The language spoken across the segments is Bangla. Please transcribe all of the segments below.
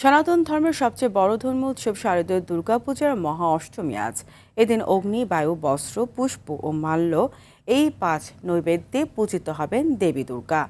সনাতন ধর্মের সবচেয়ে বড় ধর্মীয় উৎসব শারদীয় দুর্গাপূজার মহা অষ্টমী আজ। এদিন অগ্নি, বায়ু, বস্ত্র, পুষ্প ও মাল্য এই 5 নৈবেদ্যে পূজিত হবেন দেবী দুর্গা।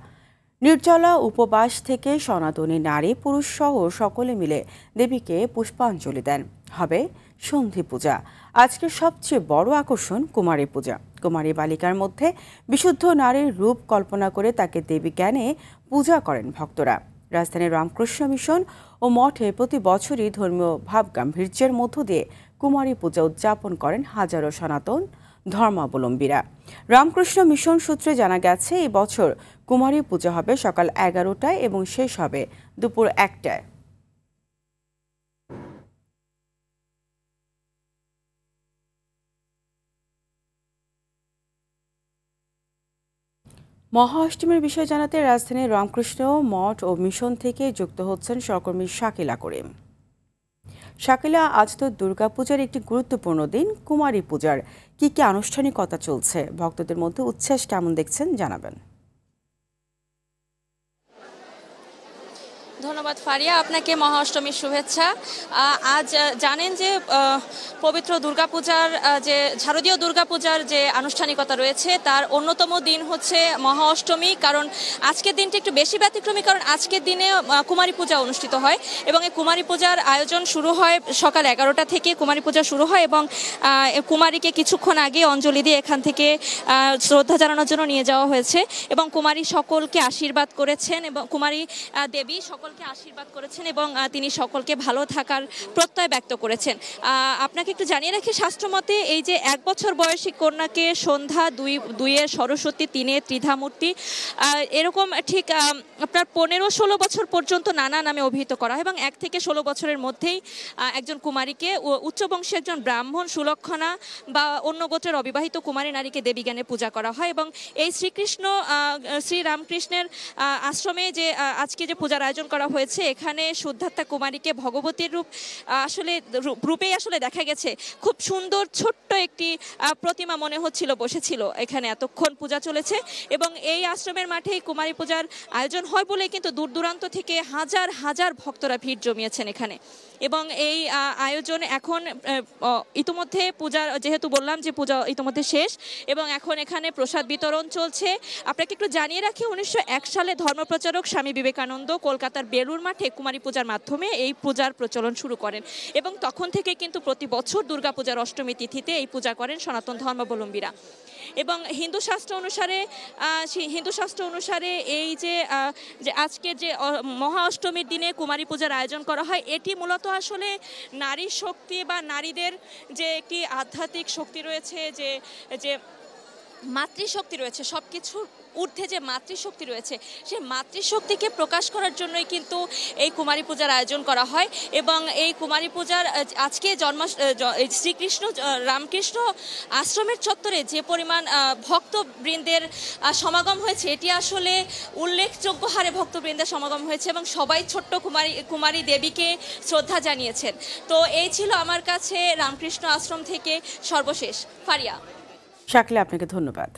নির্জলা উপবাস থেকে সনাতনী নারী পুরুষ সহ সকলে মিলে দেবীকে পুষ্পাঞ্জলি দেন। হবে সন্ধি পূজা। আজকের সবচেয়ে বড় আকর্ষণ কুমারী পূজা। কুমারী বালিকার মধ্যে বিশুদ্ধ নারীর রূপ কল্পনা করে তাকে দেবী জ্ঞানে পূজা করেন ভক্তরা। রাজধানীর রামকৃষ্ণ মিশন ও মঠে প্রতি বছরই ধর্মীয় ভাবগাম্ভীর্যের মধ্য দিয়ে কুমারী পূজা উদযাপন করেন হাজারো সনাতন ধর্মাবলম্বীরা। রামকৃষ্ণ মিশন সূত্রে জানা গেছে, এই বছর কুমারী পূজা হবে সকাল 11টায় এবং শেষ হবে দুপুর 1টায়। মহা অষ্টমীর বিষয়ে জানাতে রাজধানীর রামকৃষ্ণ মঠ ও মিশন থেকে যুক্ত হচ্ছেন সহকর্মী শাকিলা করিম। শাকিলা, আজ তো দুর্গাপূজার একটি গুরুত্বপূর্ণ দিন, কুমারী পূজার কি কি আনুষ্ঠানিকতা চলছে, ভক্তদের মধ্যে উচ্ছ্বাস কেমন দেখছেন জানাবেন। ধন্যবাদ ফারিয়া, আপনাকে মহা অষ্টমীর শুভেচ্ছা। আজ জানেন যে পবিত্র দুর্গাপূজার যে শারদীয় দুর্গাপূজার যে আনুষ্ঠানিকতা রয়েছে তার অন্যতম দিন হচ্ছে মহা অষ্টমী। কারণ আজকের দিনটি একটু বেশি ব্যতিক্রমী, কারণ আজকের দিনে কুমারী পূজা অনুষ্ঠিত হয় এবং এই কুমারী পূজার আয়োজন শুরু হয় সকাল 11টা থেকে। কুমারী পূজা শুরু হয় এবং কুমারীকে কিছুক্ষণ আগে অঞ্জলি দিয়ে এখান থেকে শ্রদ্ধা জানানোর জন্য নিয়ে যাওয়া হয়েছে এবং কুমারী সকলকে আশীর্বাদ করেছেন এবং কুমারী দেবী সকলকে আশীর্বাদ করেছেন এবং তিনি সকলকে ভালো থাকার প্রত্যয় ব্যক্ত করেছেন। আপনাকে একটু জানিয়ে রাখি, শাস্ত্রমতে এই যে 1 বছর বয়সী কন্যাকে সন্ধ্যা, 2 সরস্বতী, 3 ত্রিধামূর্তি, এরকম ঠিক আপনার 15-16 বছর পর্যন্ত নানা নামে অভিহিত করা হয় এবং 1 থেকে 16 বছরের মধ্যেই একজন কুমারীকে, উচ্চবংশী একজন ব্রাহ্মণ, সুলক্ষণা বা অন্য গোত্রের অবিবাহিত কুমারী নারীকে দেবী জ্ঞানে পূজা করা হয়। এবং এই শ্রী রামকৃষ্ণের আশ্রমে যে আজকে যে পূজার আয়োজন করা হয়েছে, এখানে শুদ্ধাত্মা কুমারীকে ভগবতীর রূপেই আসলে দেখা গেছে। খুব সুন্দর ছোট্ট একটি প্রতিমা মনে হচ্ছিল বসেছিল এখানে, এতক্ষণ পূজা চলেছে এবং এই আশ্রমের মাঠেই কুমারী পূজার আয়োজন হয় বলে কিন্তু দূর দূরান্ত থেকে হাজার হাজার ভক্তরা ভিড় জমিয়েছেন এখানে। এবং এই আয়োজন এখন ইতিমধ্যে পূজার, যেহেতু বললাম যে পূজা ইতিমধ্যে শেষ এবং এখন এখানে প্রসাদ বিতরণ চলছে। আপনাকে একটু জানিয়ে রাখি, 1901 সালে ধর্মপ্রচারক স্বামী বিবেকানন্দ কলকাতার বেলুর মাঠে কুমারী পূজার মাধ্যমে এই পূজার প্রচলন শুরু করেন এবং তখন থেকে কিন্তু প্রতি বছর দুর্গাপূজার অষ্টমী তিথিতে এই পূজা করেন সনাতন ধর্মাবলম্বীরা। এবং হিন্দু শাস্ত্র অনুসারে এই যে আজকের যে মহা অষ্টমীর দিনে কুমারী পূজার আয়োজন করা হয়, এটি মূলত আসলে নারী শক্তি বা নারীদের যে একটি আধ্যাত্মিক শক্তি রয়েছে, যে মাতৃশক্তি রয়েছে, সব কিছুর ঊর্ধ্বে যে মাতৃশক্তি রয়েছে, সেই মাতৃশক্তিকে প্রকাশ করার জন্যই কিন্তু এই কুমারী পূজার আয়োজন করা হয়। এবং এই কুমারী পূজার আজকে রামকৃষ্ণ আশ্রমের চত্বরে যে পরিমাণ ভক্তবৃন্দের সমাগম হয়েছে, এটি আসলে উল্লেখযোগ্য হারে ভক্তবৃন্দের সমাগম হয়েছে এবং সবাই ছোট্ট কুমারী দেবীকে শ্রদ্ধা জানিয়েছেন। তো এই ছিল আমার কাছে রামকৃষ্ণ আশ্রম থেকে সর্বশেষ। ফারিয়া। শাকিলা, আপনাকে ধন্যবাদ।